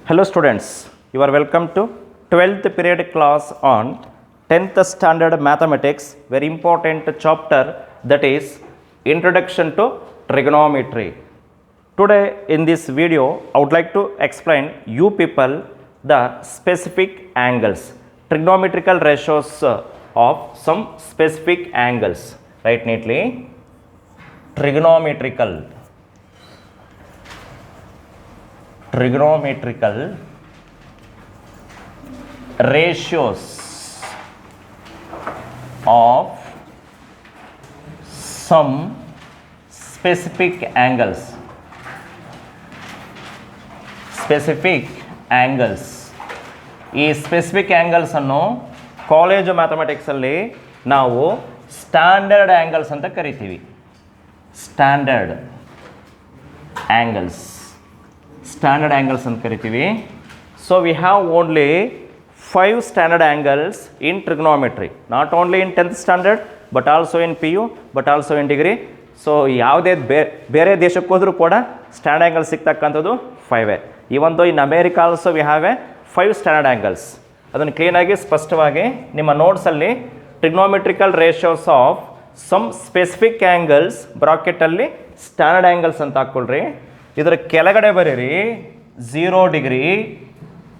Hello students, you are welcome to 12th period class on 10th standard mathematics, very important chapter, that is Introduction to Trigonometry. Today in this video I would like to explain you people the specific angles, trigonometrical ratios of some specific angles. Write neatly, trigonometrical ratios of some specific angles. ಈ specific angles ಅನ್ನು college ಮ್ಯಾಥಮೆಟಿಕ್ಸಲ್ಲಿ ನಾವು standard angles ಅಂತ ಕರಿತೀವಿ. Standard angles ಅಂತ ಕರಿತೀವಿ. So we have only 5 standard angles in trigonometry, not only in 10th standard but also in PU but also in degree. So ಯಾವುದೇ ಬೇರೆ ದೇಶಕ್ಕೆ ಹೋದರೂ ಕೂಡ standard angle ಸಿಗ್ತಕ್ಕಂಥದ್ದು 5. Even though in America also we have 5 standard angles. ಅದನ್ನು ಕ್ಲೀನಾಗಿ ಸ್ಪಷ್ಟವಾಗಿ ನಿಮ್ಮ ನೋಟ್ಸಲ್ಲಿ trigonometrical ratios of some specific angles ಬ್ರಾಕೆಟಲ್ಲಿ ಸ್ಟ್ಯಾಂಡರ್ಡ್ ಆ್ಯಂಗಲ್ಸ್ ಅಂತ ಹಾಕ್ಕೊಳ್ರಿ. ಇದರ ಕೆಳಗಡೆ ಬರೀರಿ 0 degree,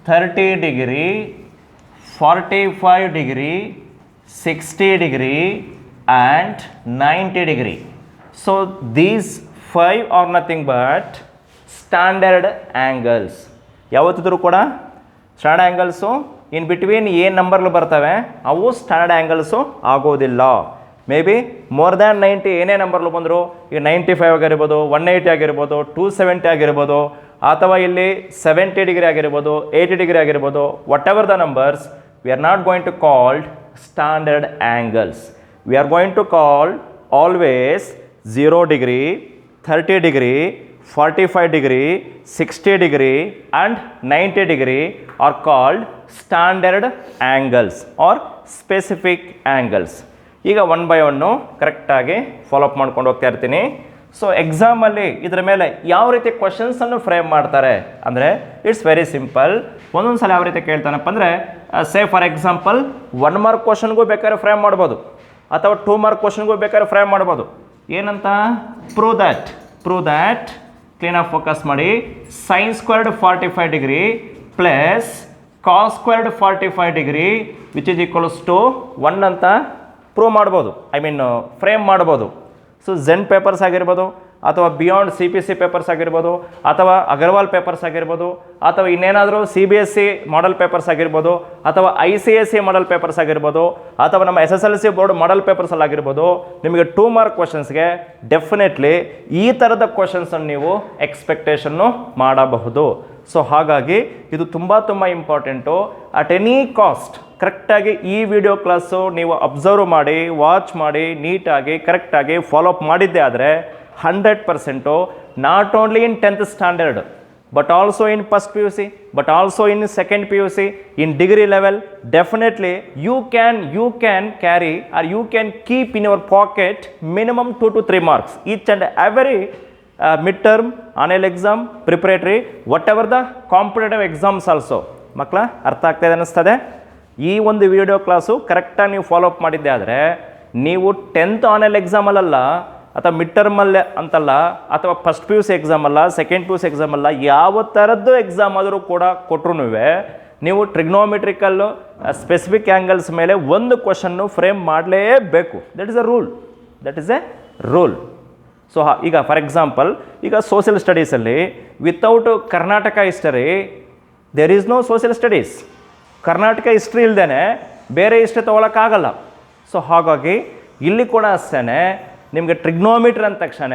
30 degree, 45 degree, 60 degree and 90 degree. So these 5 are nothing but standard angles. ಯಾವತ್ತಿದ್ರೂ ಕೂಡ ಸ್ಟ್ಯಾಂಡರ್ಡ್ ಆ್ಯಂಗಲ್ಸು ಇನ್ ಬಿಟ್ವೀನ್ ಏನು ನಂಬರ್ಗಳು ಬರ್ತವೆ ಅವು ಸ್ಟ್ಯಾಂಡರ್ಡ್ ಆ್ಯಂಗಲ್ಸು ಆಗೋದಿಲ್ಲ. ಮೇ ಬಿ ಮೋರ್ ದ್ಯಾನ್ 90 ಏನೇ ನಂಬರ್ಗಳು ಬಂದರು, ಈಗ 95 ಆಗಿರ್ಬೋದು, 180 ಆಗಿರ್ಬೋದು, 270 ಆಗಿರ್ಬೋದು, ಅಥವಾ ಇಲ್ಲಿ 70 ಡಿಗ್ರಿ ಆಗಿರ್ಬೋದು, 80 ಡಿಗ್ರಿ ಆಗಿರ್ಬೋದು, whatever the numbers, we are not going to called standard angles. We are going to call always 0 degree, 30 degree, 45 degree, 60 degree and 90 degree are called standard angles or specific angles. ಈಗ 1 by 1 ಕರೆಕ್ಟಾಗಿ follow up ಮಾಡ್ಕೊಂಡು ಹೋಗ್ತಾ ಇರ್ತೀನಿ. So ಎಕ್ಸಾಮಲ್ಲಿ ಇದರ ಮೇಲೆ ಯಾವ ರೀತಿ ಕ್ವಶನ್ಸನ್ನು ಫ್ರೇಮ್ ಮಾಡ್ತಾರೆ ಅಂದರೆ ಇಟ್ಸ್ ವೆರಿ ಸಿಂಪಲ್. ಒಂದೊಂದು ಸಲ ಯಾವ ರೀತಿ ಕೇಳ್ತಾನಪ್ಪ ಅಂದರೆ, ಸೇ ಫಾರ್ ಎಕ್ಸಾಂಪಲ್ 1 ಮಾರ್ಕ್ ಕ್ವಶನ್ಗೂ ಬೇಕಾದ್ರೆ ಫ್ರೇಮ್ ಮಾಡ್ಬೋದು, ಅಥವಾ 2 ಮಾರ್ಕ್ ಕ್ವಶನ್ಗೂ ಬೇಕಾದ್ರೆ ಫ್ರೇಮ್ ಮಾಡ್ಬೋದು. ಏನಂತ? ಪ್ರೂವ್ ದ್ಯಾಟ್ ಕ್ಲೀನಾಗಿ ಫೋಕಸ್ ಮಾಡಿ. Sine squared 45 degree plus cos squared 45 degree which is equals to 1 ಅಂತ ಪ್ರೂವ್ ಮಾಡ್ಬೋದು, ಫ್ರೇಮ್ ಮಾಡ್ಬೋದು. ಸೊ ಝೆನ್ ಪೇಪರ್ಸ್ ಆಗಿರ್ಬೋದು, ಅಥವಾ ಬಿಯಾಂಡ್ CPC ಪೇಪರ್ಸ್ ಆಗಿರ್ಬೋದು, ಅಥವಾ ಅಗರ್ವಾಲ್ ಪೇಪರ್ಸ್ ಆಗಿರ್ಬೋದು, ಅಥವಾ ಇನ್ನೇನಾದರೂ CBSE ಮಾಡೆಲ್ ಪೇಪರ್ಸ್ ಆಗಿರ್ಬೋದು, ಅಥವಾ ICSE ಮಾಡೆಲ್ ಪೇಪರ್ಸ್ ಆಗಿರ್ಬೋದು, ಅಥವಾ ನಮ್ಮ SSLC ಬೋರ್ಡ್ ಮಾಡೆಲ್ ಪೇಪರ್ಸಲ್ಲಿ ಆಗಿರ್ಬೋದು. ನಿಮಗೆ 2 ಮಾರ್ಕ್ ಕ್ವಶನ್ಸ್ಗೆ ಡೆಫಿನೆಟ್ಲಿ ಈ ಥರದ ಕ್ವಶನ್ಸನ್ನು ನೀವು ಎಕ್ಸ್ಪೆಕ್ಟೇಷನ್ನು ಮಾಡಬಹುದು. ಸೊ ಹಾಗಾಗಿ ಇದು ತುಂಬ ಇಂಪಾರ್ಟೆಂಟು. ಅಟ್ ಎನಿ ಕಾಸ್ಟ್ ಕರೆಕ್ಟಾಗಿ ಈ ವಿಡಿಯೋ ಕ್ಲಾಸು ನೀವು ಅಬ್ಸರ್ವ್ ಮಾಡಿ, ವಾಚ್ ಮಾಡಿ, ನೀಟಾಗಿ ಕರೆಕ್ಟಾಗಿ ಫಾಲೋಅಪ್ ಮಾಡಿದ್ದೆ ಆದರೆ 100% not only in 10th standard but also in first PUC, but also in second PUC, in degree level, definitely you can carry or you can keep in your pocket minimum 2 to 3 marks each and every mid term, annual exam, preparatory, whatever the competitive exams also. ಮಕ್ಕಳ ಅರ್ಥ ಆಗ್ತಾಯಿದೆ ಅನ್ನಿಸ್ತದೆ? ಈ ಒಂದು video class ಕರೆಕ್ಟಾಗಿ ನೀವು follow up ಮಾಡಿದ್ದೆ ಆದರೆ ನೀವು 10th ಆನ್ಯಲ್ ಎಕ್ಸಾಮಲ್ಲ, ಅಥವಾ ಮಿಡ್ ಟರ್ಮಲ್ಲೇ ಅಂತಲ್ಲ, ಅಥವಾ ಫಸ್ಟ್ PUC ಎಕ್ಸಾಮಲ್ಲ, ಸೆಕೆಂಡ್ PUC ಎಕ್ಸಾಮಲ್ಲ, ಯಾವ ಥರದ್ದು ಎಕ್ಸಾಮ್ ಆದರೂ ಕೂಡ ಕೊಟ್ಟರು ನೀವು ಟ್ರಿಗ್ನೋಮೆಟ್ರಿಕಲ್ ಸ್ಪೆಸಿಫಿಕ್ ಆ್ಯಂಗಲ್ಸ್ ಮೇಲೆ ಒಂದು ಕ್ವಶನ್ನು ಫ್ರೇಮ್ ಮಾಡಲೇಬೇಕು. That is a rule. So ಈಗ ಫಾರ್ ಎಕ್ಸಾಂಪಲ್, ಈಗ ಸೋಷಿಯಲ್ ಸ್ಟಡೀಸಲ್ಲಿ without Karnataka history there is no social studies. Karnataka history ಇಲ್ಲದೇ ಬೇರೆ ಹಿಸ್ಟ್ರಿ ತೊಗೊಳಕ್ಕಾಗಲ್ಲ. ಸೊ ಹಾಗಾಗಿ ಇಲ್ಲಿ ಕೂಡ ಅಷ್ಟೇ, ನಿಮಗೆ ಟ್ರಿಗ್ನೋಮೆಟ್ರಿ ಅಂದ ತಕ್ಷಣ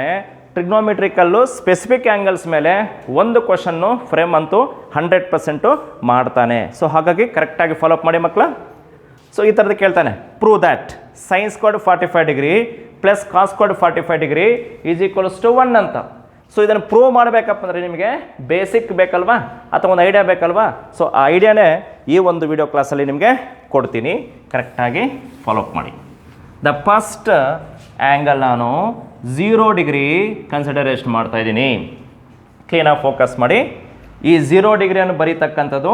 ಟ್ರಿಗ್ನೋಮೆಟ್ರಿಕಲ್ಲು ಸ್ಪೆಸಿಫಿಕ್ ಆ್ಯಂಗಲ್ಸ್ ಮೇಲೆ ಒಂದು ಕ್ವಶನ್ನು ಫ್ರೇಮ್ ಅಂತೂ 100% ಮಾಡ್ತಾನೆ. ಸೊ ಹಾಗಾಗಿ ಕರೆಕ್ಟಾಗಿ ಫಾಲೋಅಪ್ ಮಾಡಿ ಮಕ್ಕಳ. ಸೊ ಈ ಥರದ್ದು ಕೇಳ್ತಾನೆ, prove that sine squared 45 degree plus cos squared 45 degree is equals to 1 ಅಂತ. ಸೊ ಇದನ್ನು ಪ್ರೂವ್ ಮಾಡಬೇಕಪ್ಪ ಅಂದರೆ ನಿಮಗೆ ಬೇಸಿಕ್ ಬೇಕಲ್ವಾ, ಅಥವಾ ಒಂದು ಐಡಿಯಾ ಬೇಕಲ್ವಾ. ಸೊ ಆ ಐಡಿಯಾನೇ ಈ ಒಂದು ವಿಡಿಯೋ ಕ್ಲಾಸಲ್ಲಿ ನಿಮಗೆ ಕೊಡ್ತೀನಿ, ಕರೆಕ್ಟಾಗಿ ಫಾಲೋಅಪ್ ಮಾಡಿ. ದ ಫಸ್ಟ್ ಆ್ಯಂಗಲ್ ನಾನು 0 ಡಿಗ್ರಿ ಕನ್ಸಿಡರೇಷನ್ ಮಾಡ್ತಾಯಿದ್ದೀನಿ. ಕ್ಲೀನಾಗಿ ಫೋಕಸ್ ಮಾಡಿ. ಈ 0 ಡಿಗ್ರಿಯನ್ನು ಬರೀತಕ್ಕಂಥದ್ದು,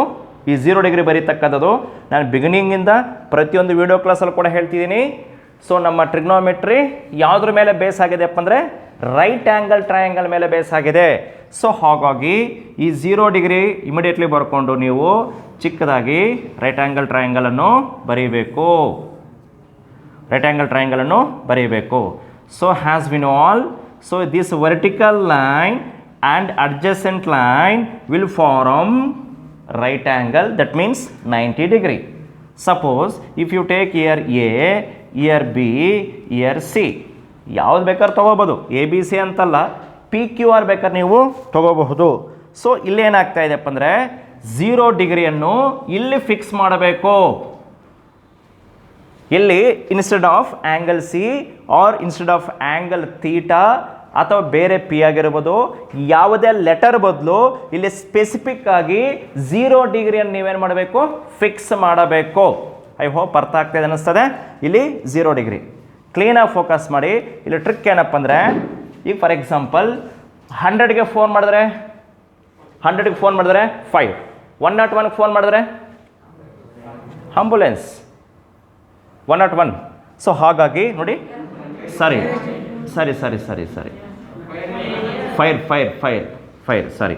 ಈ 0 ಡಿಗ್ರಿ ಬರೀತಕ್ಕಂಥದ್ದು ನಾನು ಬಿಗಿನಿಂಗಿಂದ ಪ್ರತಿಯೊಂದು ವಿಡಿಯೋ ಕ್ಲಾಸಲ್ಲಿ ಕೂಡ ಹೇಳ್ತಿದ್ದೀನಿ. ಸೊ ನಮ್ಮ ಟ್ರಿಗ್ನೋಮೆಟ್ರಿ ಯಾವುದ್ರ ಮೇಲೆ ಬೇಸ್ ಆಗಿದೆಪ್ಪ ಅಂದರೆ ರೈಟ್ ಆ್ಯಂಗಲ್ ಟ್ರಯಾಂಗಲ್ ಮೇಲೆ ಬೇಸ್ ಆಗಿದೆ. ಸೊ ಹಾಗಾಗಿ ಈ 0 ಡಿಗ್ರಿ ಇಮಿಡಿಯೇಟ್ಲಿ ಬರ್ಕೊಂಡು ನೀವು ಚಿಕ್ಕದಾಗಿ ರೈಟ್ ಆ್ಯಂಗಲ್ ಟ್ರಯಾಂಗಲನ್ನು ಬರೀಬೇಕು. ರೈಟ್ ಆ್ಯಂಗಲ್ ಟ್ರಯಾಂಗಲನ್ನು ಬರೀಬೇಕು. So has win all, so this vertical line and adjacent line will form right angle, that means 90 degree. Suppose if you take here A, here B, here C, ಯಾವ್ದು ಬೇಕಾದ್ರೆ ತೊಗೋಬೋದು, A B C ಅಂತಲ್ಲ, P Q R ಬೇಕಾದ್ರೆ ನೀವು ತೊಗೋಬಹುದು. So ಇಲ್ಲೇನಾಗ್ತಾ ಇದೆಪ್ಪ ಅಂದರೆ 0 ಡಿಗ್ರಿಯನ್ನು ಇಲ್ಲಿ fix ಮಾಡಬೇಕು. ಇಲ್ಲಿ instead of angle C or instead of angle theta ಅಥವಾ ಬೇರೆ ಪಿ ಆಗಿರ್ಬೋದು, ಯಾವುದೇ ಲೆಟರ್ ಬದಲು ಇಲ್ಲಿ ಸ್ಪೆಸಿಫಿಕ್ ಆಗಿ 0 ಡಿಗ್ರಿಯನ್ನು ನೀವೇನು ಮಾಡಬೇಕು, ಫಿಕ್ಸ್ ಮಾಡಬೇಕು. ಐ ಹೋಪ್ ಅರ್ಥ ಆಗ್ತಾಯಿದೆ ಅನ್ನಿಸ್ತದೆ. ಇಲ್ಲಿ 0 ಡಿಗ್ರಿ ಕ್ಲೀನಾಗಿ ಫೋಕಸ್ ಮಾಡಿ. ಇಲ್ಲಿ ಟ್ರಿಕ್ ಏನಪ್ಪ ಅಂದರೆ, ಈಗ ಫಾರ್ ಎಕ್ಸಾಂಪಲ್ 100ಗೆ ಫೋನ್ ಮಾಡಿದ್ರೆ 5, 101ಗೆ ಫೋನ್ ಮಾಡಿದ್ರೆ ಆಂಬುಲೆನ್ಸ್ 101. ಸೊ ಹಾಗಾಗಿ ನೋಡಿ, ಸರಿ ಫೈರ್ ಸಾರಿ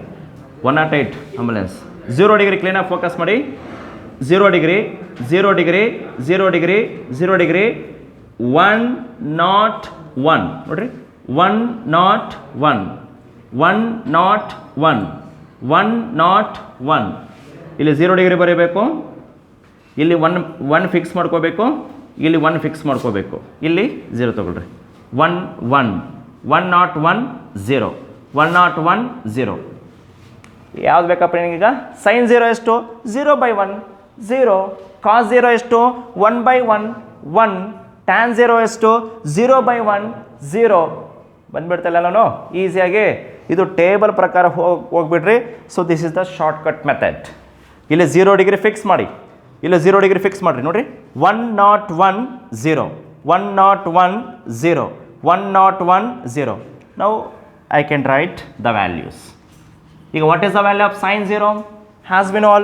108 ಆಂಬುಲೆನ್ಸ್. 0 ಡಿಗ್ರಿ ಕ್ಲೀನಾಗಿ ಫೋಕಸ್ ಮಾಡಿ. 0 ಡಿಗ್ರಿ 101 ನೋಡ್ರಿ, 101 ಇಲ್ಲಿ 0 ಡಿಗ್ರಿ ಬರೀಬೇಕು. ಇಲ್ಲಿ 1 ಫಿಕ್ಸ್ ಮಾಡ್ಕೋಬೇಕು, ಇಲ್ಲಿ 1 ಫಿಕ್ಸ್ ಮಾಡ್ಕೋಬೇಕು, ಇಲ್ಲಿ 0 ತಗೊಳ್ರಿ. 101 0 ಯಾವ್ದು ಬೇಕಪ್ಪ ನಿನಗೀಗ? ಸೈನ್ 0 ಎಷ್ಟು? 0/1 0. ಕಾಸ್ 0 ಎಷ್ಟು? 1/1 1. ಟ್ಯಾನ್ 0 ಎಷ್ಟು? 0/1 0. ಬಂದ್ಬಿಡ್ತಲ್ಲ ಈಸಿಯಾಗಿ. ಇದು ಟೇಬಲ್ ಪ್ರಕಾರ ಹೋಗ್ಬಿಡ್ರಿ. So this is the shortcut method. ಇಲ್ಲಿ 0 ಡಿಗ್ರಿ ಫಿಕ್ಸ್ ಮಾಡಿ, ಇಲ್ಲಿ 0 ಡಿಗ್ರಿ ಫಿಕ್ಸ್ ಮಾಡಿರಿ. ನೋಡಿರಿ, 101 0 101 0 101 0. Now I can write the values. ಈಗ what is the value of sin 0? Has been all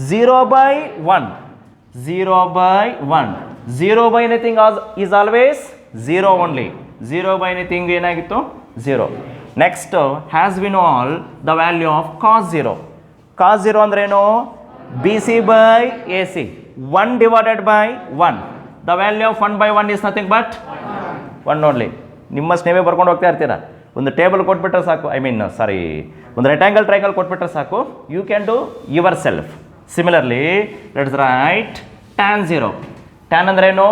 0/1 0/1 0 by anything is always 0 only. 0 by anything ಏನಾಗಿತ್ತು? 0. Next has been all the value of cos 0. Cos 0 ಅಂದ್ರೇನು? BC/AC 1 divided by 1. The value of 1/1 is nothing but 1 only. ನಿಮ್ಮಷ್ಟು ನೀವೇ ಬರ್ಕೊಂಡು ಹೋಗ್ತಾ ಇರ್ತೀರ. ಒಂದು table ಕೊಟ್ಬಿಟ್ರೆ ಸಾಕು, ಒಂದು ರೆಕ್ಟಾಂಗಲ್ ಟ್ರಯಾಂಗಲ್ ಕೊಟ್ಬಿಟ್ರೆ ಸಾಕು. You can do yourself. Similarly let's write tan 0. Tan ಅಂದ್ರೇನು?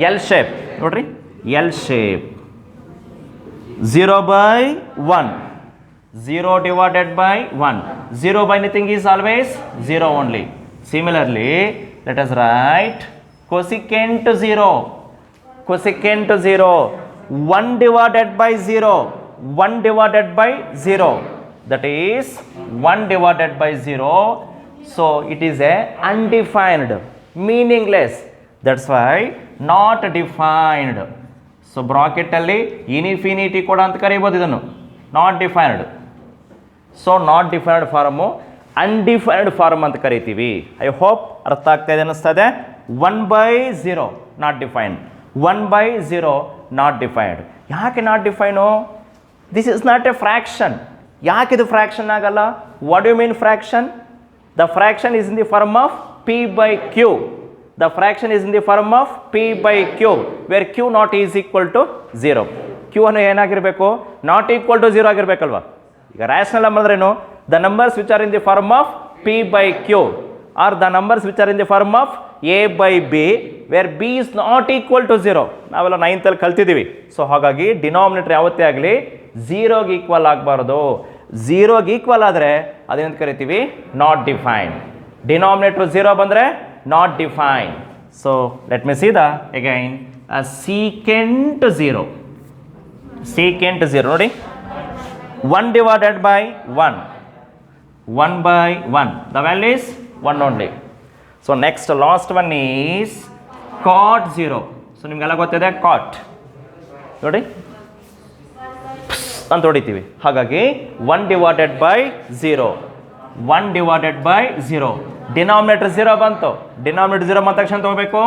L shape. ನೋಡ್ರಿ, L shape 0/1 0 divided by 1. 0 by anything is always 0 only. Similarly, let us write cosecant 0. 1 divided by 0. 1 divided by 0. That is 1 divided by 0. So it is a undefined, meaningless. That's why not defined. So bracket alli infinity ಕೂಡ ಅಂತ ಕರೀಬಹುದು ಇದನ್ನು, not defined. So not defined form undefined form ಅಂತ ಕರಿತೀವಿ. I hope ಅರ್ಥ ಆಗ್ತಾ ಇದೆ ಅನ್ನಿಸ್ತದೆ. 1/0 not defined, 1/0 not defined. ಯಾಕೆ not define? This is not a fraction. ಯಾಕೆ ಇದು ಫ್ರ್ಯಾಕ್ಷನ್ ಆಗಲ್ಲ? What you mean fraction? The fraction is in the form of P/Q. The fraction is in the form of P/Q, where Q not is equal to 0. Q ಅನ್ನು ಏನಾಗಿರಬೇಕು? Not equal to 0 ಆಗಿರಬೇಕಲ್ವಾ? ಈಗ rational number ಅಂದ್ರೇನು? The numbers which are in the form of P/Q or the numbers which are in the form of A/B, where B is not equal to 0. ನಾವೆಲ್ಲ 9th ಅಲ್ಲಿ ಕಲ್ತಿದ್ದೀವಿ. So ಹಾಗಾಗಿ denominator ಯಾವತ್ತೇ ಆಗಲಿ 0ಗೆ equal ಆಗಬಾರ್ದು. 0ಗೆ equal ಆದರೆ ಅದೇನಂತ ಕರಿತೀವಿ? Not defined. ಡಿನಾಮಿನೇಟರ್ 0 ಬಂದರೆ not defined. So let me see the again secant 0. Secant 0 ನೋಡಿ, 1 divided by 1, 1/1. The value is 1 only. So next last one is cot 0. So ನಿಮಗೆಲ್ಲ ಗೊತ್ತಿದೆ cot ನೋಡಿ ಅಂತ ಹೊಡಿತೀವಿ. ಹಾಗಾಗಿ 1 divided by 0. 1 divided by 0. Denominator 0 ಬಂತು. Denominator 0 ಬಂದ ತಕ್ಷಣ ತೊಗೋಬೇಕು,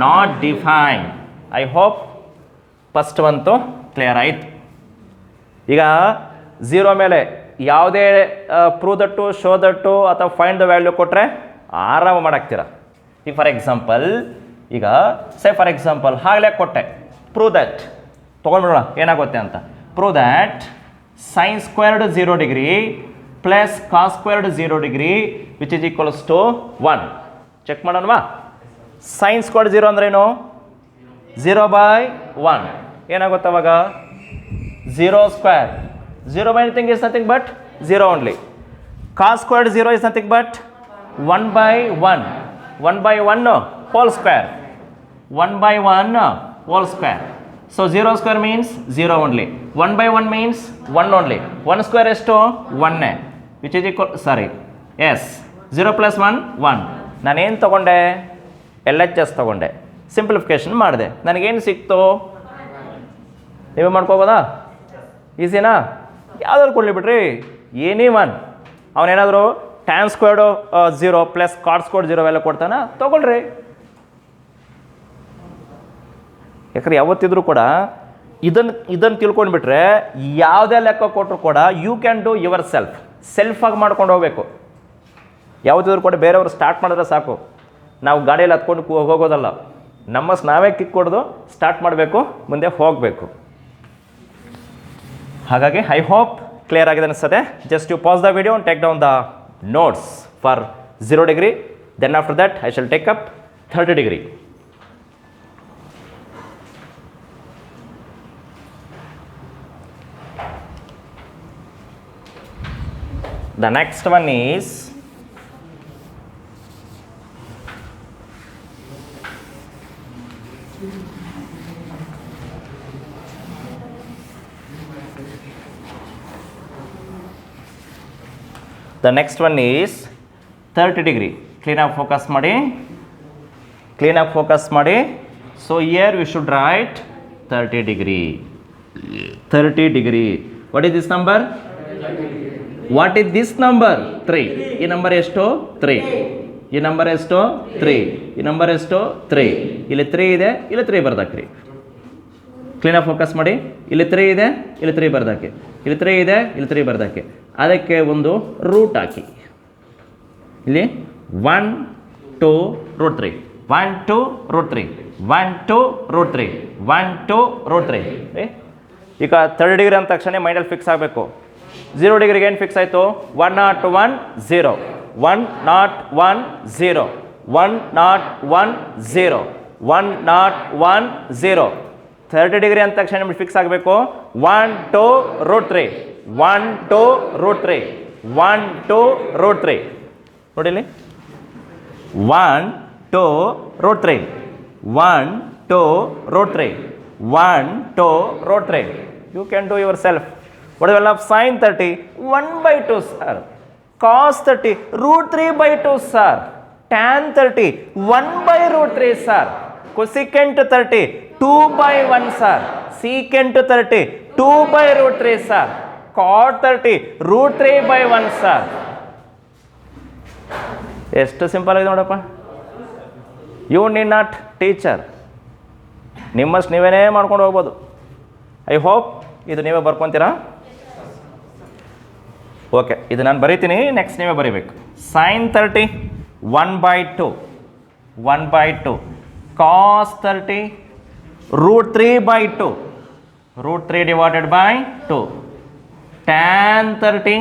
not define. I hope first ಬಂತು, ಕ್ಲಿಯರ್ ಆಯಿತು. ಈಗ 0 ಮೇಲೆ ಯಾವುದೇ ಪ್ರೂವ್ ದಟ್ಟು, ಶೋ ದಟ್ಟು ಅಥವಾ ಫೈಂಡ್ ದ ವ್ಯಾಲ್ಯೂ ಕೊಟ್ಟರೆ ಆರಾಮ ಮಾಡಾಕ್ತೀರ. ಈಗ ಫಾರ್ ಎಕ್ಸಾಂಪಲ್, ಈಗ ಫಾರ್ ಎಕ್ಸಾಂಪಲ್ ಆಗಲೇ ಕೊಟ್ಟೆ, ಪ್ರೂವ್ ದಟ್ ತೊಗೊಂಡ್ಬಿಡೋಣ ಏನಾಗುತ್ತೆ ಅಂತ. Prove that sin squared 0 degree plus cos squared 0 degree which is equals to 1. Check ಮಾಡೋಣವಾ? sin ಸ್ಕ್ವೇರ್ಡ್ 0 ಅಂದ್ರೇನು? 0/1 ಏನಾಗುತ್ತೆ ಅವಾಗ? 0 square. 0 by anything is nothing but 0 only. Cos squared 0 is nothing but 1/1. 1/1 whole square. 1/1 whole square. So 0 square means 0 only. 1/1 means 1 only. 1 square is to 1 which is equal, sorry, yes, 0 plus 1 1. ನಾನೇನು ತೊಗೊಂಡೆ? LHS ತೊಗೊಂಡೆ, simplification ಮಾಡಿದೆ, ನನಗೇನು ಸಿಕ್ತು? ನೀವೇ ಮಾಡ್ಕೋಬೋದಾ? ಈಸಿನಾ? ಯಾವ್ದಾದ್ರು ಕೊಡಲಿ ಬಿಡ್ರಿ, ಎನಿ ಒನ್. ಅವನೇನಾದರೂ tan squared 0 plus cot squared 0 ಎಲ್ಲ ಕೊಡ್ತಾನ, ತೊಗೊಳ್ರಿ. ಯಾಕಂದ್ರೆ ಯಾವತ್ತಿದ್ರೂ ಕೂಡ ಇದನ್ನು ತಿಳ್ಕೊಂಡ್ಬಿಟ್ರೆ ಯಾವುದೇ ಲೆಕ್ಕ ಕೊಟ್ಟರು ಕೂಡ ಯು ಕ್ಯಾನ್ ಡೂ ಯುವರ್ ಸೆಲ್ಫಾಗಿ ಮಾಡ್ಕೊಂಡು ಹೋಗಬೇಕು. ಯಾವತ್ತಿದ್ರೂ ಕೂಡ ಬೇರೆಯವರು ಸ್ಟಾರ್ಟ್ ಮಾಡಿದ್ರೆ ಸಾಕು, ನಾವು ಗಾಡಿಯಲ್ಲಿ ಹತ್ಕೊಂಡು ಹೋಗೋದಲ್ಲ. ನಾವೇ ಕಿಕ್ ಕೊಡೋದು ಸ್ಟಾರ್ಟ್ ಮಾಡಬೇಕು, ಮುಂದೆ ಹೋಗಬೇಕು. ಹಾಗಾಗಿ ಐ ಹೋಪ್ ಕ್ಲಿಯರ್ ಆಗಿದೆ ಅನಿಸ್ತದೆ. Just you pause the video and take down the notes for 0 degree. Then after that I shall take up 30 degree. The next one is the next one is 30 degree. Clean up focus ಮಾಡಿ, clean up focus ಮಾಡಿ. So here we should write 30 degree. 30 degree. What is this number? What is this number? 3. ಈ number ಎಷ್ಟು? 3. ಈ number ಎಷ್ಟು? 3. ಈ number ಎಷ್ಟು? 3. ಇಲ್ಲಿ 3 ಇದೆ, ಇಲ್ಲಿ 3 ಬರ್ದಾಕ್ರಿ. ಕ್ಲೀನಾಗಿ ಫೋಕಸ್ ಮಾಡಿ. ಇಲ್ಲಿ 3 ಇದೆ, ಇಲ್ಲಿ 3 ಬರ್ದಾಕಿ. ಇಲ್ಲಿ 3 ಇದೆ, ಇಲ್ಲಿ 3 ಬರ್ದಾಕಿ. ಅದಕ್ಕೆ ಒಂದು ರೂಟ್ ಹಾಕಿ. ಇಲ್ಲಿ 1 2 ರೂಟ್ 3, 1 2 ರೂಟ್ 3, 1 2 ರೂಟ್ 3, 1 2 ರೂಟ್ 3. ಈಗ 30 ಡಿಗ್ರಿ ಅಂದ ತಕ್ಷಣ ಮೈಂಡಲ್ಲಿ ಫಿಕ್ಸ್ ಆಗಬೇಕು. 0 ಡಿಗ್ರಿಗೆ ಏನು ಫಿಕ್ಸ್ ಆಯಿತು? 101 0, 101 0, 101 0, 101 0. 30 ಡಿಗ್ರಿ ಅಂದ ತಕ್ಷಣ ನಿಮ್ಗೆ ಫಿಕ್ಸ್ ಆಗಬೇಕು 1 2 ರೂಟ್ 3, 1 2 ರೂಟ್ 3, 1 2 ರೂಟ್ 3. ನೋಡಿಲಿ, 1 2 root 3, 1 2 root 3, 1 2 root 3. You can do yourself. What do you have? Sin 30 1/2 sir, cos 30 root 3/2 sir, tan 30 1/√3 sir, cosecant 30 2/1 sir, secant 30 2/√3 sir, cot 30 root 3/1 sir. ಎಷ್ಟು simple ಆಗಿದೆ ನೋಡಪ್ಪ. You need not teacher, ನಿಮ್ಮಷ್ಟು ನೀವೇನೇ ಮಾಡ್ಕೊಂಡು ಹೋಗ್ಬೋದು. I hope ಇದು ನೀವೇ ಬರ್ಕೊತೀರಾ. Okay, ಇದು ನಾನು ಬರೀತೀನಿ, ನೆಕ್ಸ್ಟ್ ನೀವೇ ಬರೀಬೇಕು. sin 30 1/2, 1/2, cos 30 root 3/2, root 3 divided by 2, tan 30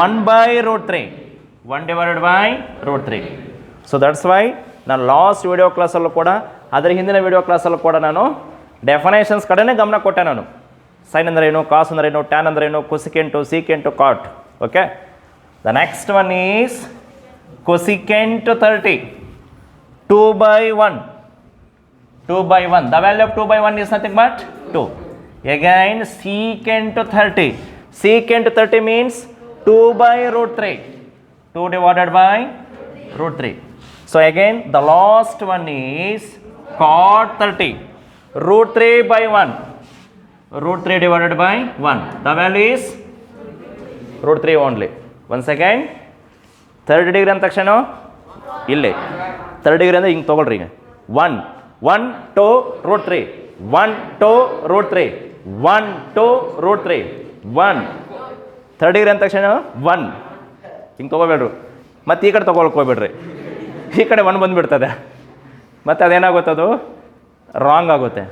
1/√3, 1 divided by √3. So that's why ನಾನು ಲಾಸ್ಟ್ ವಿಡಿಯೋ ಕ್ಲಾಸಲ್ಲೂ ಕೂಡ, ಅದರ ಹಿಂದಿನ ವಿಡಿಯೋ ಕ್ಲಾಸಲ್ಲೂ ಕೂಡ ನಾನು ಡೆಫಿನೇಷನ್ಸ್ ಕಡೆನೇ ಗಮನ ಕೊಟ್ಟೆ. ನಾನು ಸೈನ್ ಅಂದರೆ ಏನು, ಕಾಸ್ ಅಂದರೆ ಏನು, ಟ್ಯಾನ್ ಅಂದರೆ ಏನು, cosecant, secant, cot. Okay, the next one is cosecant 30 2/1, 2/1. The value of 2/1 is nothing but 2. Again secant 30, secant 30 means 2/√3, 2 divided by √3. So again the last one is cot 30 root 3/1, root 3 divided by 1. The value is √3 only. Once again 30 degree ಅಂದ ತಕ್ಷಣ ಇಲ್ಲಿ 30 degree ಅಂದರೆ ಹಿಂಗೆ ತೊಗೊಳ್ರಿ ಈಗ 1 1 2 root 3 1 2 root 3 1 2 root 3 1 30 degree ಅಂದ ತಕ್ಷಣ 1 ಹಿಂಗೆ ತೊಗೋಬೇಡ್ರಿ ಮತ್ತು ಈ ಕಡೆ ತೊಗೊಳಕ್ಕೆ ಹೋಗ್ಬೇಡ್ರಿ ಈ ಕಡೆ 1 ಬಂದುಬಿಡ್ತದೆ ಮತ್ತು ಅದೇನಾಗುತ್ತೆ ಅದು ರಾಂಗ್ ಆಗುತ್ತೆ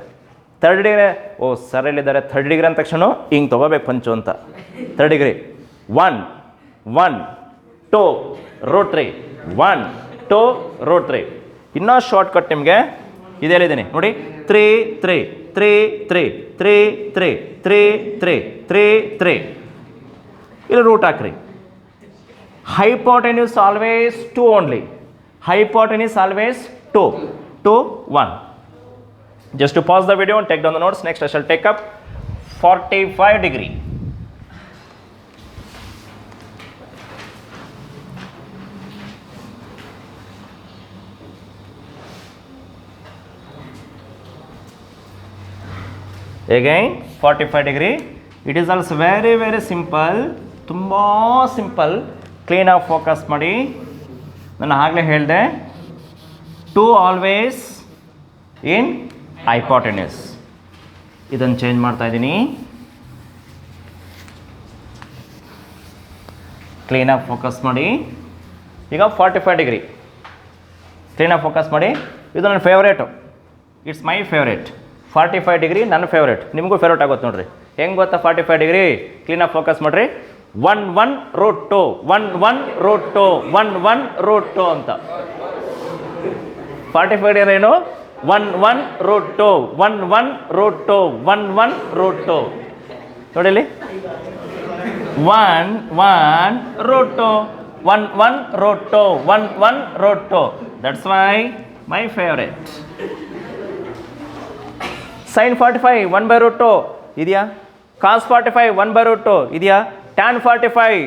30 ಡಿಗ್ರಿ ಓ ಸರ್ ಹೇಳಿದ್ದಾರೆ 30 ಡಿಗ್ರಿ ಅಂದ ತಕ್ಷಣ ಹಿಂಗೆ ತೊಗೋಬೇಕು ಪಂಚು ಅಂತ 30 ಡಿಗ್ರಿ 1 1 2 ರೂಟ್ 3 1 2 ರೂಟ್ 3 ಇನ್ನೂ ಶಾರ್ಟ್ಕಟ್ ನಿಮಗೆ ಇದು ಹೇಳಿದ್ದೀನಿ ನೋಡಿ 3 3 3 3 3 3 3 3 3 3 ಇಲ್ಲಿ ರೂಟ್ ಹಾಕ್ರಿ hypotenuse always 2 only hypotenuse always 2 2 1 just to pause the video and take down the notes. Next I shall take up 45 degree. Again 45 degree. It is also very very simple. ತುಂಬ simple. ಕ್ಲೀನಾಗಿ focus ಮಾಡಿ. ನಾನು ಆಗಲೇ ಹೇಳಿದೆ 2 always in hypotenuse. ಇದನ್ನು change ಮಾಡ್ತಾ ಇದ್ದೀನಿ. ಕ್ಲೀನಾಗಿ ಫೋಕಸ್ ಮಾಡಿ. ಈಗ 45 ಡಿಗ್ರಿ ಕ್ಲೀನಾಗಿ ಫೋಕಸ್ ಮಾಡಿ. ಇದು ನನ್ನ favourite, it's my favourite. 45 degree ನನ್ನ ಫೇವ್ರೇಟ್, ನಿಮಗೂ ಫೇವ್ರೇಟ್ ಆಗುತ್ತೆ ನೋಡಿರಿ. ಹೆಂಗೆ ಗೊತ್ತಾ 45 ಡಿಗ್ರಿ? ಕ್ಲೀನಾಗಿ ಫೋಕಸ್ ಮಾಡಿರಿ. 1 1 ರೂಟ್ 2 1 1 ರೂಟ್ 2 1 1 ರೂಟ್ 2 ಅಂತ. 45 ಡಿಗ್ರಿ ಏನು? 1 1 ರೂಟ್ 2 1 1 ರೂಟ್ 2 1 1 ರೂಟ್ 2 ನೋಡಿಲಿ. 1 1 root 2 1 1 root 2 1 1 root 2. That's why my favourite. sin 45 1 by root 2 ಇದೆಯಾ? cos 45 1 by root 2 ಇದೆಯಾ? tan 45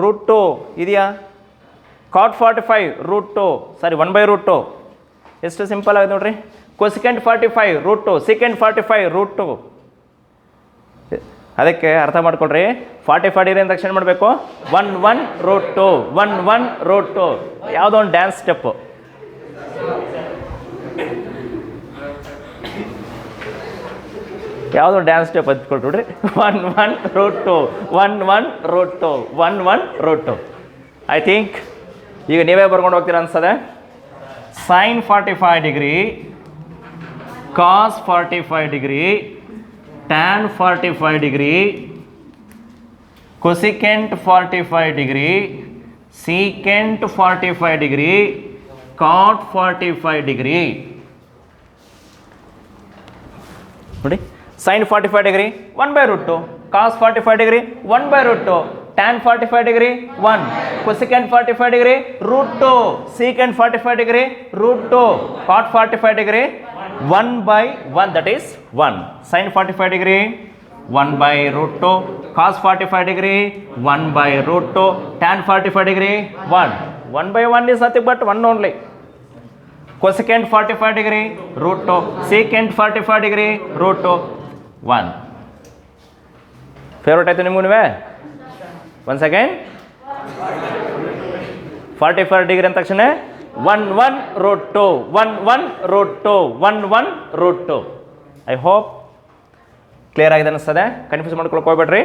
root 2 ಇದೆಯಾ? cot 45 root 2 sorry 1 by root 2. ಎಷ್ಟು ಸಿಂಪಲ್ ಆಗಿದೆ ನೋಡ್ರಿ. cosecant 45 root 2 secant 45 root 2. ಅದಕ್ಕೆ ಅರ್ಥ ಮಾಡ್ಕೊಳ್ರಿ. 45 ಡಿಗ್ರಿ ಅಂತ ತಕ್ಷಣ ಮಾಡಬೇಕು 1 1 ರೂಟ್ 2 1 1 ರೂಟ್ 2. ಯಾವುದೋ ಒಂದು ಡ್ಯಾನ್ಸ್ ಸ್ಟೆಪ್ಪು. ಯಾವುದೋ ಡ್ಯಾನ್ಸ್ ಸ್ಟೆಪ್ ಹತ್ಕೊಳ್ರಿ. 1 1 root 2 1 1 root 2 1 1 root 2. I think ಈಗ ನೀವೇ ಬರ್ಕೊಂಡು ಹೋಗ್ತೀರಾ ಅನ್ಸದೆ. sin 45 degree, cos 45 degree, tan 45 degree, cosecant 45 degree, secant 45 degree, cot 45 degree ನೋಡಿ. sin 45 degree 1 by root 2, cos 45 degree 1 by root 2, tan 45 degree 1, cosecant 45 degree root 2, secant 45 degree root 2, cot 45 degree 1 by 1, that is 1. sin 45 degree 1 by root 2, cos 45 degree 1 by root 2, tan 45 degree 1. 1 by 1 is nothing but 1 only. cosecant 45 degree root 2, secant 45 degree root 2 1. Favourite ಆಯಿತು ನಿಮಗೂ ನೀವೇ? One second. 45 degree ಅಂದ ತಕ್ಷಣ 1 1 root 2 1 1 root 2 1 1 root 2. I hope clear ಆಗಿದೆ ಅನ್ನಿಸ್ತದೆ. Confuse ಮಾಡ್ಕೊಳಕ್ಕೆ ಹೋಗ್ಬೇಡ್ರಿ.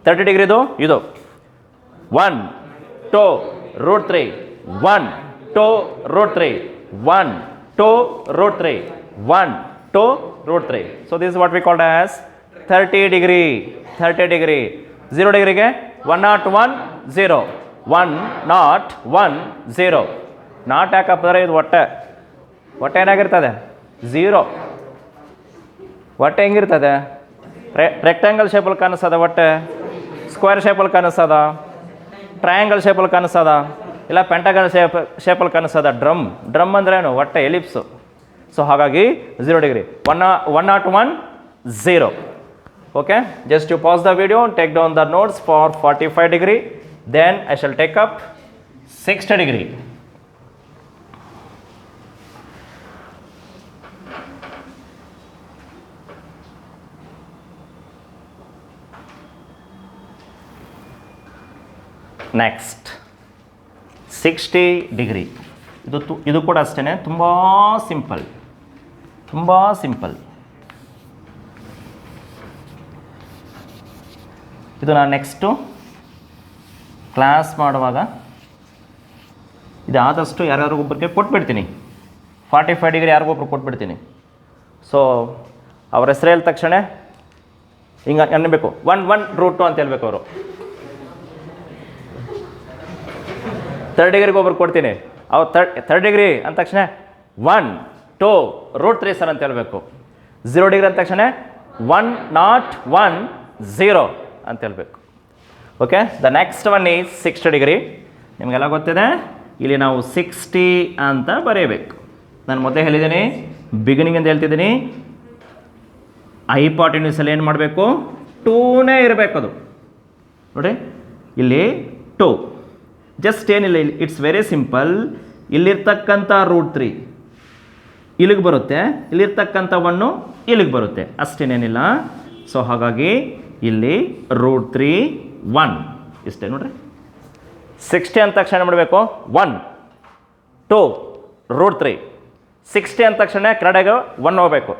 30 ಡಿಗ್ರಿದು ಇದು 1 2 root 3 1 2 root 3 1 2 root 3 1 2 root 3. So this is what we called as 30 degree. 30 degree. 0 ಡಿಗ್ರಿಗೆ 101 0 101 0. ನಾಟ್ ಯಾಕಪ್ಪ ಇದು ಹೊಟ್ಟೆ ಏನಾಗಿರ್ತದೆ 0. ಹೊಟ್ಟೆ ಹೆಂಗಿರ್ತದೆ? ರೆಕ್ಟ್ಯಾಂಗಲ್ ಶೇಪಲ್ಲಿ ಕಾಣಿಸ್ತದ ಹೊಟ್ಟೆ, ಸ್ಕ್ವೇರ್ ಶೇಪಲ್ಲಿ ಕಾಣಿಸ್ತದ, ಟ್ರಯಾಂಗಲ್ ಶೇಪಲ್ಲಿ ಕಾಣಿಸ್ತದ, ಇಲ್ಲ ಪೆಂಟಗಲ್ ಶೇಪಲ್ಲಿ ಕಾಣಿಸ್ತದ. ಡ್ರಮ್ ಅಂದ್ರೇನು? ಹೊಟ್ಟೆ ಎಲಿಪ್ಸು. ಸೊ ಹಾಗಾಗಿ 0 degree 101 0. Okay, just to pause the video and take down the notes for 45 degree. Then I shall take up 60 degree. Next 60 degree. ಇದು ಕೂಡ ಅಷ್ಟೇ, ತುಂಬ ಸಿಂಪಲ್, ತುಂಬ ಸಿಂಪಲ್. ಇದು ನಾನು ನೆಕ್ಸ್ಟು ಕ್ಲಾಸ್ ಮಾಡುವಾಗ ಇದು ಆದಷ್ಟು ಯಾರ್ಯಾರಿಗೊಬ್ಬರಿಗೆ ಕೊಟ್ಬಿಡ್ತೀನಿ. 45 ಡಿಗ್ರಿ ಯಾರಿಗೊಬ್ರು ಕೊಟ್ಬಿಡ್ತೀನಿ. ಸೊ ಅವ್ರ ಹೆಸರು ಹೇಳಿದ ತಕ್ಷಣ ಹಿಂಗೆ ಅನ್ನಬೇಕು, 1 √2 ಅಂತ ಹೇಳ್ಬೇಕು ಅವರು. 30 ಡಿಗ್ರಿಗೆ ಒಬ್ರು ಕೊಡ್ತೀನಿ, ಅವ್ರು 30 ಡಿಗ್ರಿ ಅಂದ ತಕ್ಷಣ 1 2 √3 ಸರ್ ಅಂತ ಹೇಳ್ಬೇಕು. 0 ಡಿಗ್ರಿ ಅಂದ ತಕ್ಷಣ 1 not 1 0 ಅಂತ ಹೇಳ್ಬೇಕು. Okay, the next one is 60 degree. ನಿಮಗೆಲ್ಲ ಗೊತ್ತಿದೆ, ಇಲ್ಲಿ ನಾವು 60 ಅಂತ ಬರೆಯಬೇಕು. ನಾನು ಮೊದಲೇ ಹೇಳಿದ್ದೀನಿ, ಬಿಗಿನಿಂಗ್ ಅಂತ ಹೇಳ್ತಿದ್ದೀನಿ, ಹೈಪಾಟಿನ್ಯೂಸಲ್ಲಿ ಏನು ಮಾಡಬೇಕು, 2ನೇ ಇರಬೇಕು. ಅದು ನೋಡಿ, ಇಲ್ಲಿ 2 ಜಸ್ಟ್ ಏನಿಲ್ಲ, ಇಟ್ಸ್ ವೆರಿ ಸಿಂಪಲ್. ಇಲ್ಲಿರ್ತಕ್ಕಂಥ √3 ಇಲ್ಲಿಗೆ ಬರುತ್ತೆ, ಇಲ್ಲಿರ್ತಕ್ಕಂಥ 1 ಇಲ್ಲಿಗೆ ಬರುತ್ತೆ, ಅಷ್ಟೇನೇನಿಲ್ಲ. ಸೊ ಹಾಗಾಗಿ ಇಲ್ಲಿ √3 1 ಇಷ್ಟೇ ನೋಡ್ರಿ. 60 ಅಂದ ತಕ್ಷಣ ಮಾಡಬೇಕು 1 2 √3. 60 ಅಂದ ತಕ್ಷಣ ಕೆಳಗೆ 1 ಹೋಗಬೇಕು.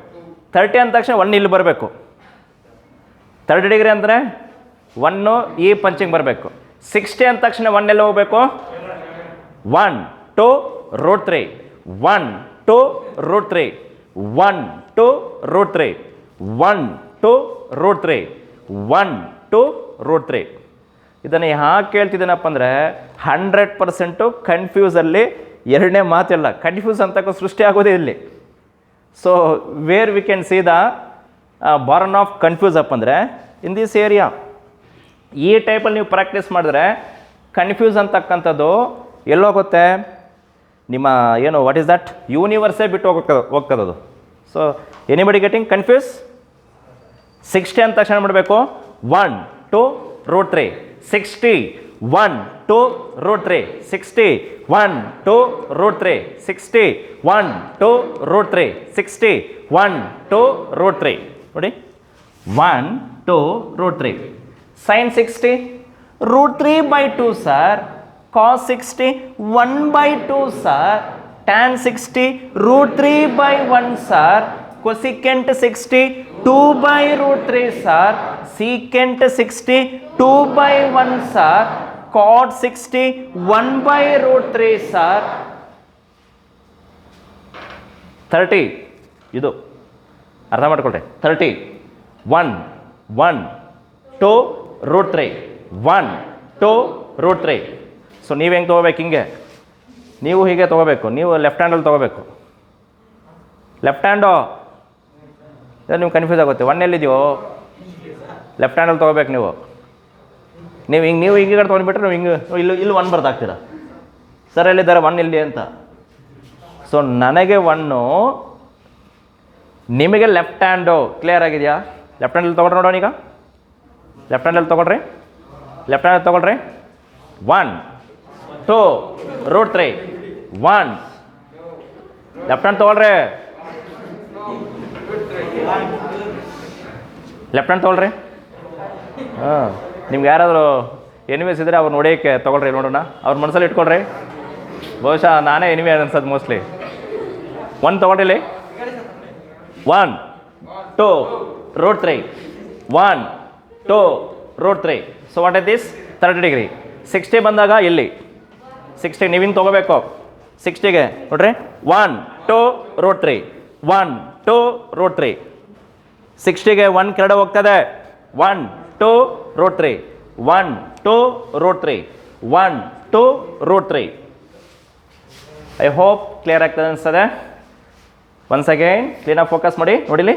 30 ಅಂದ ತಕ್ಷಣ 1 ಇಲ್ಲಿ ಬರಬೇಕು. 30 ಡಿಗ್ರಿ ಅಂದರೆ 1 ಈ ಪಂಚಿಂಗ್ ಬರಬೇಕು. 60 ಅಂದ ತಕ್ಷಣ 1 ಎಲ್ಲ ಹೋಗಬೇಕು. 1 2 √3 1 2 √3 1 2 √3 1 2 √3 1 2 √3. ಇದನ್ನು ಯಾಕೆ ಕೇಳ್ತಿದ್ದೀನಪ್ಪ ಅಂದರೆ 100% ಕನ್ಫ್ಯೂಸಲ್ಲಿ ಎರಡನೇ ಮಾತಿಲ್ಲ, ಕನ್ಫ್ಯೂಸ್ ಅಂತಕ್ಕೂ ಸೃಷ್ಟಿ ಆಗೋದೇ ಇಲ್ಲಿ. So where we can see the Born of confuse up ಅಂದರೆ ಇನ್ ದಿಸ್ ಏರಿಯಾ. ಈ ಟೈಪಲ್ಲಿ ನೀವು ಪ್ರಾಕ್ಟೀಸ್ ಮಾಡಿದ್ರೆ ಕನ್ಫ್ಯೂಸ್ ಅಂತಕ್ಕಂಥದ್ದು ಎಲ್ಲೋಗುತ್ತೆ, ನಿಮ್ಮ ಏನು ವಾಟ್ ಈಸ್ ದಟ್ ಯೂನಿವರ್ಸೇ ಬಿಟ್ಟು ಹೋಗ್ತದದು. So anybody getting confuse? 60 ಅಂತ ತಕ್ಷಣ ಮಾಡಬೇಕು 1 2 √3 60 1 2 √3 60 1 2 √3 60 1 2 √3 60 1 2 √3 ನೋಡಿ 1 2 √3. sin 60 √3/2 sir. cos 60 1/2 sir. tan 60 √3/1 sir. cosecant 60 2/√3 sir. secant 60 2/1 sir. cot 60 1/√3 sir. 30 ಇದು ಅರ್ಥ ಮಾಡ್ಕೊಳ್ರಿ. 30 1 1 2 √3 1 2 √3. ಸೊ ನೀವು ಹೆಂಗೆ ತೊಗೋಬೇಕು, ಹಿಂಗೆ ನೀವು ಹೀಗೆ ತೊಗೋಬೇಕು. ನೀವು ಲೆಫ್ಟ್ ಹ್ಯಾಂಡಲ್ಲಿ ತೊಗೋಬೇಕು. ಲೆಫ್ಟ್ ಹ್ಯಾಂಡು ನೀವು ಕನ್ಫ್ಯೂಸ್ ಆಗುತ್ತೆ. 1 ಎಲ್ಲಿದೆಯೋ ಲೆಫ್ಟ್ ಹ್ಯಾಂಡಲ್ಲಿ ತೊಗೋಬೇಕು ನೀವು. ನೀವು ಹಿಂಗೆ ತೊಗೊಂಡ್ಬಿಟ್ರೆ ನೀವು ಹಿಂಗೆ ಇಲ್ಲಿ 1 ಬರ್ದಾಗ್ತೀರಾ. ಸರ್ ಎಲ್ಲಿದ್ದಾರೆ 1 ಇಲ್ಲಿ ಅಂತ. ಸೊ ನನಗೆ 1 ನಿಮಗೆ ಲೆಫ್ಟ್ ಹ್ಯಾಂಡು ಕ್ಲಿಯರ್ ಆಗಿದೆಯಾ? ಲೆಫ್ಟ್ ಹ್ಯಾಂಡಲ್ಲಿ ತೊಗೊಂಡ್ರೆ ನೋಡೋಣ. ಈಗ ಲೆಫ್ಟ್ ಹ್ಯಾಂಡಲ್ಲಿ ತೊಗೊಳ್ರಿ. ಲೆಫ್ಟ್ ಹ್ಯಾಂಡಲ್ಲಿ ತೊಗೊಳ್ರಿ. 1 2 √3 1 ಲೆಫ್ಟ್ ಹ್ಯಾಂಡ್ ತೊಗೊಳ್ರಿ. ಲೆಫ್ಟ್ ಹ್ಯಾಂಡ್ ತೊಗೊಳ್ರಿ. ಹಾಂ, ನಿಮ್ಗೆ ಯಾರಾದರೂ ಎನಿಮೀಸ್ ಇದ್ದರೆ ಅವ್ರು ನೋಡೋಕ್ಕೆ ತೊಗೊಳ್ರಿ, ನೋಡೋಣ. ಅವ್ರ ಮನಸ್ಸಲ್ಲಿ ಇಟ್ಕೊಳ್ರಿ. ಬಹುಶಃ ನಾನೇ ಎನಿಮಿ ಅನ್ಸೋದು mostly. 1 ತೊಗೊಂಡಿಲ್ಲಿ 1 2 √3 1 2 √3. So what is this 30 degree. 60 ಬಂದಾಗ ಇಲ್ಲಿ 60 ನೀವು ಹಿಂಗೆ ತೊಗೋಬೇಕು. 60ಗೆ ನೋಡ್ರಿ 1 2 √3 1 2 √3. 60ಗೆ 1 ಕೆರಡೆ ಹೋಗ್ತದೆ. 1 2 √3 1 2 √3 1 2 √3. ಐ ಹೋಪ್ ಕ್ಲಿಯರ್ ಆಗ್ತದೆ ಅನಿಸ್ತದೆ. ಒನ್ಸ್ ಅಗೈನ್ ಕ್ಲೀನಾಗಿ ಫೋಕಸ್ ಮಾಡಿ ನೋಡಿಲಿ.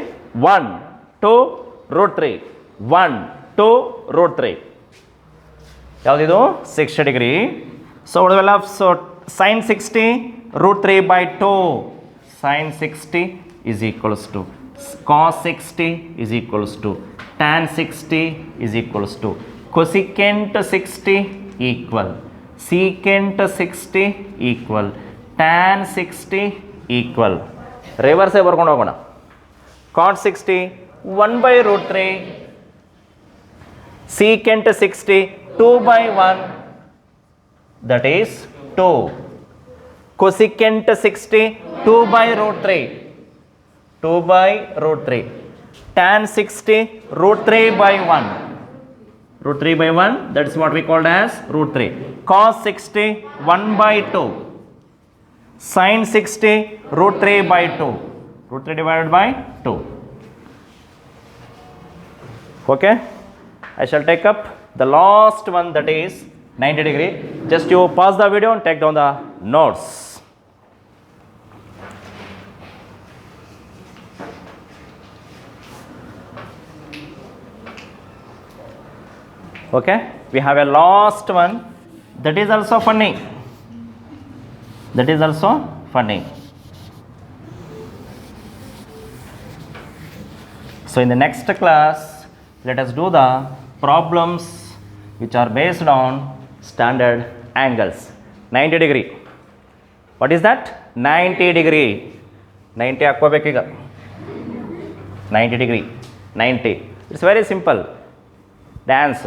1 2 √3 1 2 √3. ಯಾವುದಿದು 60 ಡಿಗ್ರಿ. ಸೊ ಉಳಿದೆಲ್ಲ so sin 60 √3/2 sin 60 is equals to cos 60 is equals to tan 60 is equals to cosecant 60 equal secant 60 equal tan 60 equal ರಿವರ್ಸೇ ಬರ್ಕೊಂಡು ಹೋಗೋಣ. cot 60 1/√3 secant 60 2/1 that is 2. Cosecant 60, 2 by root 3. 2 by root 3. Tan 60, root 3 by 1. Root 3 by 1, that's what we called as root 3. Cos 60, 1 by 2. Sin 60, root 3 by 2. Root 3 divided by 2. Okay? I shall take up the last one, that is 90 degree. Just you pause the video and take down the notes. Okay, we have a last one that is also funny. That is also funny. So in the next class, let us do the problems which are based on standard angles. 90 degree. What is that? 90 degree. 90 ಹಾಕ್ಕೋಬೇಕೀಗ. 90 degree. 90. It's very simple. Dance.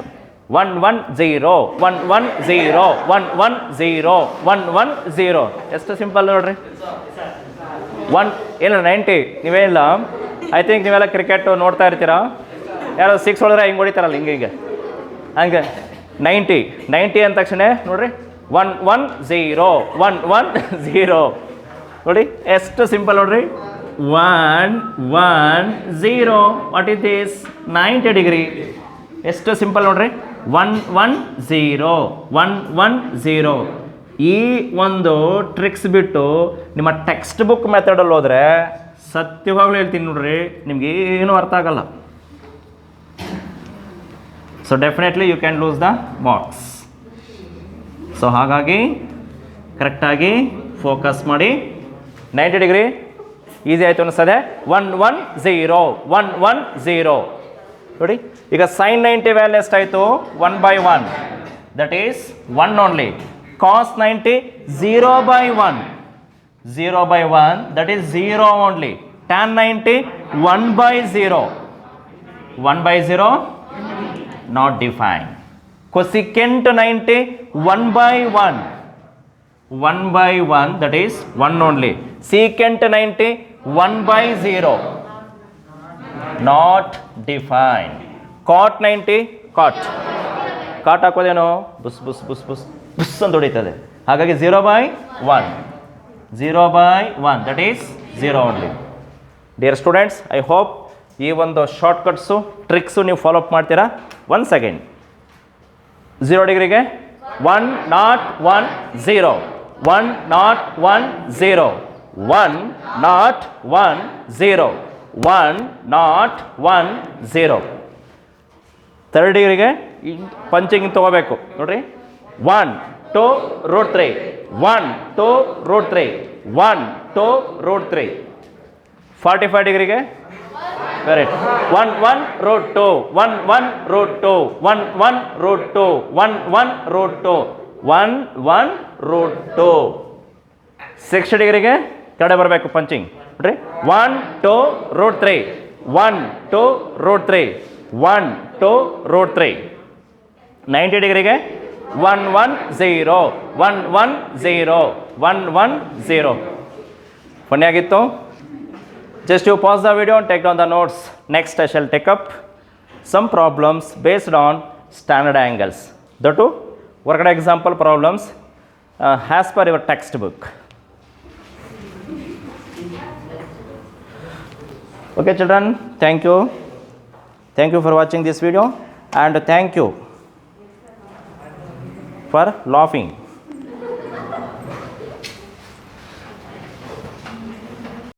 1 1 0 1 1 0 1 1 0 1 1 0. ಎಷ್ಟು simple ನೋಡ್ರಿ. 1 ಇಲ್ಲ 90 ನೀವೇನಿಲ್ಲ. I think ನೀವೆಲ್ಲ cricket ನೋಡ್ತಾ ಇರ್ತೀರಾ. ಯಾರೋ 6 ಹೊಡೆದ್ರೆ ಹಿಂಗೆ ಹೊಡಿತಾರಲ್ಲ ಹಿಂಗೆ ಹಂಗೆ 90 ಅಂದ ತಕ್ಷಣ ನೋಡ್ರಿ 1 1 0 1 1 0 ನೋಡಿ ಎಷ್ಟು ಸಿಂಪಲ್ ನೋಡ್ರಿ 1 1 0. What is this? 90 ಡಿಗ್ರಿ. ಎಷ್ಟು ಸಿಂಪಲ್ ನೋಡ್ರಿ 1 1 0 1 1 0. ಈ ಒಂದು ಟ್ರಿಕ್ಸ್ ಬಿಟ್ಟು ನಿಮ್ಮ ಟೆಕ್ಸ್ಟ್ ಬುಕ್ ಮೆಥಡಲ್ಲಿ ಹೋದರೆ ಸತ್ಯವಾಗ್ಲೂ ಹೇಳ್ತೀನಿ ನೋಡ್ರಿ ನಿಮ್ಗೆ ಏನೂ ಅರ್ಥ ಆಗಲ್ಲ. So definitely you can lose the marks. So ಹಾಗಾಗಿ ಕರೆಕ್ಟಾಗಿ ಫೋಕಸ್ ಮಾಡಿ. 90 ಡಿಗ್ರಿ ಈಸಿ ಆಯಿತು ಅನಿಸ್ತದೆ. 1 1 0 1 1 0 ನೋಡಿ. ಈಗ ಸೈನ್ 90 ವ್ಯಾಲ್ಯೂ ಎಷ್ಟಾಯಿತು? 1 by 1, that is 1 only. Cos 90 0 by 1, 0 by 1, that is 0 only. Tan 90 1 by 0, 1 by 0 not defined. Cosecant 90 1 by 1, 1 by 1, that is 1 only. Secant 90 1 by 0 not defined. Cot 90 cot ಹಾಕೋದೇನೋ ಬುಸ್ ಬುಸ್ ಬುಸ್ ಬುಸ್ ಬುಸ್ ಅಂತ ಹೊಡಿತದೆ. ಹಾಗಾಗಿ 0 by 1, 0 by 1, that is 0 only. Dear students, I hope ಈ ಒಂದು ಶಾರ್ಟ್ಕಟ್ಸು tricks ನೀವು follow up ಮಾಡ್ತೀರಾ. 1 second. 0 ಡಿಗ್ರಿಗೆ 1 0 1 0 1 0 1 0 1 0 1 0 1 0 1 0. 3rd ಡಿಗ್ರಿಗೆ punching ತೊಗೋಬೇಕು ನೋಡ್ರಿ. 1 2 root 3 1 2 root 3 1 2 root 3. 45 ಡಿಗ್ರಿಗೆ correct 1 1 root 2 1 1 root 2 1 1 root 2 1 1 root 2 1 1 root 2. 60 ಡಿಗ್ರಿಗೆ ಕಡೆ ಬರಬೇಕು ಪಂಚಿಂಗ್ ನೋಡ್ರಿ. 1 2 root 3 1 2 root 3 1 2 root 3. 90 ಡಿಗ್ರಿಗೆ 1 1 0 1 1 0 1 1 0. ಫನ್ನಿ ಆಗಿತ್ತು. Just you pause the video and take down the notes. Next I shall take up some problems based on standard angles. The two worked example problems as per your textbook. Okay children, thank you. Thank you for watching this video and thank you for laughing.